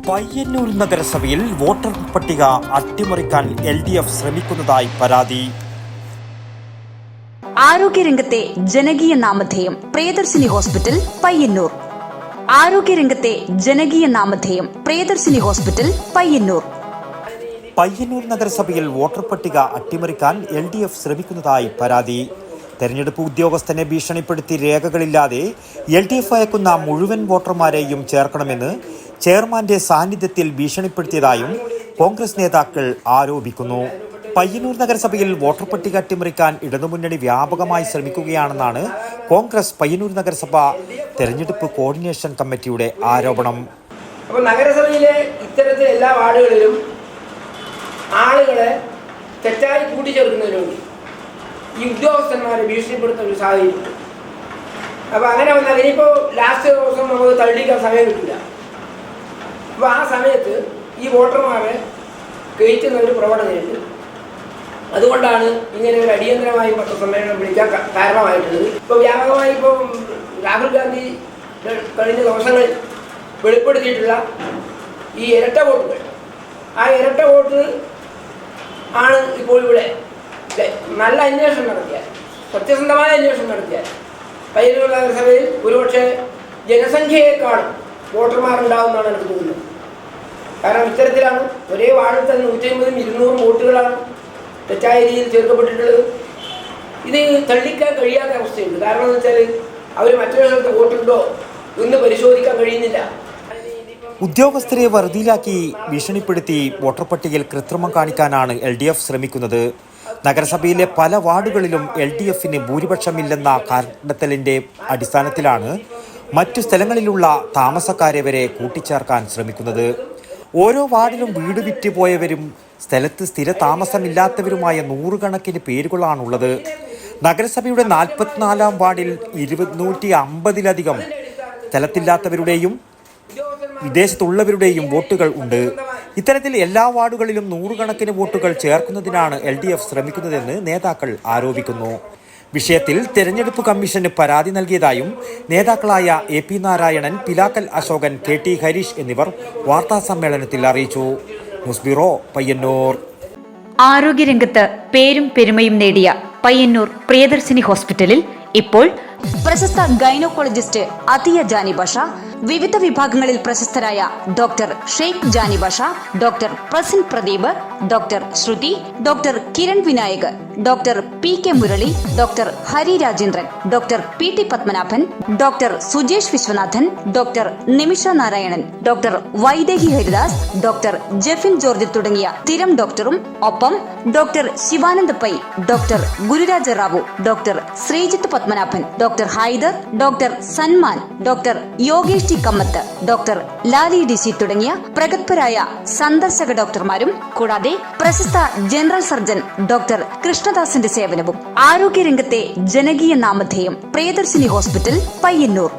പയ്യന്നൂർ നഗരസഭയിൽ വോട്ടർ പട്ടിക അട്ടിമറിക്കാൻ LDF ശ്രമിക്കുന്നതായി പരാതി. ആരോഗ്യരംഗത്തെ ജനകീയ നാമധേയം പ്രിയദർശിനി ഹോസ്പിറ്റൽ പയ്യന്നൂർ. ആരോഗ്യരംഗത്തെ ജനകീയ നാമധേയം പ്രിയദർശിനി ഹോസ്പിറ്റൽ പയ്യന്നൂർ. പയ്യന്നൂർ നഗരസഭയിൽ വോട്ടർ പട്ടിക അട്ടിമറിക്കാൻ LDF ശ്രമിക്കുന്നതായി പരാതി. തെരഞ്ഞെടുപ്പ് ഉദ്യോഗസ്ഥനെ ഭീഷണിപ്പെടുത്തി രേഖകളില്ലാതെ LDF അയക്കുന്ന മുഴുവൻ വോട്ടർമാരെയും ചേർക്കണമെന്ന് ചെയർമാന്റെ സാന്നിധ്യത്തിൽ ഭീഷണിപ്പെടുത്തിയതായും കോൺഗ്രസ് നേതാക്കൾ ആരോപിക്കുന്നു. പയ്യന്നൂർ നഗരസഭയിൽ വോട്ടർ പട്ടിക അട്ടിമറിക്കാൻ ഇടതുമുന്നണി വ്യാപകമായി ശ്രമിക്കുകയാണെന്നാണ് കോൺഗ്രസ് പയ്യന്നൂർ നഗരസഭ തെരഞ്ഞെടുപ്പ് കോർഡിനേഷൻ കമ്മിറ്റിയുടെ ആരോപണം. അപ്പോൾ നഗരസഭയിലെ ഇത്തരത്തിൽ എല്ലാ വാർഡുകളിലും ആളുകളെ തെറ്റായി കൂട്ടിച്ചേർക്കുന്നതിന് വേണ്ടി ഈ ഉദ്യോഗസ്ഥന്മാരെ ഭീഷണിപ്പെടുത്തുന്ന ഒരു സാഹചര്യമുണ്ട്. അപ്പോൾ അങ്ങനെ വന്നാൽ ഇനിയിപ്പോൾ ലാസ്റ്റ് ദിവസം നമുക്ക് തള്ളിക്കാൻ സമയം കിട്ടില്ല. അപ്പോൾ ആ സമയത്ത് ഈ വോട്ടർമാരെ കയറ്റുന്ന ഒരു പ്രവണതയുണ്ട്. അതുകൊണ്ടാണ് ഇങ്ങനെ ഒരു അടിയന്തരമായി പത്രസമ്മേളനം വിളിക്കാൻ കാരണമായിട്ടുള്ളത്. ഇപ്പോൾ വ്യാപകമായി ഇപ്പോൾ രാഹുൽ ഗാന്ധി കഴിഞ്ഞ ദിവസങ്ങളിൽ വെളിപ്പെടുത്തിയിട്ടുള്ള ഈ ഇരട്ട വോട്ടുകൾ, ആ ഇരട്ട വോട്ട് ആണ് ഇപ്പോൾ ഇവിടെ നല്ല അന്വേഷണം നടത്തിയാൽ, സത്യസന്ധമായ അന്വേഷണം നടത്തിയാൽ പയ്യന്നൂർ നഗരസഭയിൽ ഒരുപക്ഷെ ജനസംഖ്യയെക്കാളും വോട്ടർമാരുണ്ടാവുമെന്നാണ് എനിക്ക് തോന്നുന്നത്. കാരണം ഇത്തരത്തിലാണ് ഒരേ വാർഡിൽ തന്നെ 150-200 വോട്ടുകളാണ് തെറ്റായ രീതിയിൽ ചേർക്കപ്പെട്ടിട്ടുള്ളത്. ഇത് തള്ളിക്കാൻ കഴിയാത്ത അവസ്ഥയുണ്ട്. കാരണം എന്ന് വെച്ചാൽ അവർ മറ്റൊരു സ്ഥലത്ത് വോട്ടുണ്ടോ എന്ന് പരിശോധിക്കാൻ കഴിയുന്നില്ല. ഉദ്യോഗസ്ഥരെ വറുതിയിലാക്കി ഭീഷണിപ്പെടുത്തി വോട്ടർ പട്ടികയിൽ കൃത്രിമം കാണിക്കാനാണ് LDF ശ്രമിക്കുന്നത്. നഗരസഭയിലെ പല വാർഡുകളിലും LDFന് ഭൂരിപക്ഷമില്ലെന്ന കണ്ടെത്തലിന്റെ അടിസ്ഥാനത്തിലാണ് മറ്റു സ്ഥലങ്ങളിലുള്ള താമസക്കാരെ വരെ കൂട്ടിച്ചേർക്കാൻ ശ്രമിക്കുന്നത്. ഓരോ വാർഡിലും വീട് വിറ്റുപോയവരും സ്ഥലത്ത് സ്ഥിര താമസമില്ലാത്തവരുമായ നൂറുകണക്കിന് പേരുകളാണുള്ളത്. നഗരസഭയുടെ 44-ാം വാർഡിൽ 250-ലധികം സ്ഥലത്തില്ലാത്തവരുടെയും വിദേശത്തുള്ളവരുടെയും വോട്ടുകൾ ഉണ്ട്. ഇത്തരത്തിൽ എല്ലാ വാർഡുകളിലും നൂറുകണക്കിന് വോട്ടുകൾ ചേർക്കുന്നതിനാണ് LDF ശ്രമിക്കുന്നതെന്ന് നേതാക്കൾ ആരോപിക്കുന്നു. വിഷയത്തിൽ തെരഞ്ഞെടുപ്പ് കമ്മീഷന് പരാതി നൽകിയതായും നേതാക്കളായ AP നാരായണൻ, പിലാക്കൽ അശോകൻ, KT ഹരീഷ് എന്നിവർ വാർത്താസമ്മേളനത്തിൽ അറിയിച്ചു. News bureau, Payyannur. ആരോഗ്യരംഗത്ത് പേരും പെരുമയും നേടിയ പയ്യന്നൂർ പ്രിയദർശിനി ഹോസ്പിറ്റലിൽ ഇപ്പോൾ പ്രശസ്ത ഗൈനക്കോളജിസ്റ്റ് അതിയ ജാനി ബഷ, വിവിധ വിഭാഗങ്ങളിൽ പ്രശസ്തരായ doctor Sheikh Jani Basha, doctor Prasin Pradeep, doctor Shruti, doctor Kiran Vinayak, doctor PK Murali, doctor Hari Rajendran, doctor PT Padmanabhan, doctor Sujesh Viswanathan, doctor Nimisha Narayanan, doctor Vaidehi Haridas, doctor Jefin George തുടങ്ങിയ സ്ഥിരം ഡോക്ടറും ഒപ്പം doctor Shivanand Pai, doctor Gururaja Rao, doctor Sreejith Padmanabhan, doctor Haider, doctor Sanman, doctor Yogesh T Kamath, doctor Lali DC തുടങ്ങിയ പ്രഗത്ഭരായ സന്ദർശക ഡോക്ടർമാരും കൂടാതെ പ്രശസ്ത ജനറൽ സർജൻ ഡോക്ടർ കൃഷ്ണദാസിന്റെ സേവനവും. ആരോഗ്യരംഗത്തെ ജനകീയ നാമധേയം പ്രിയദർശിനി ഹോസ്പിറ്റൽ പയ്യന്നൂർ.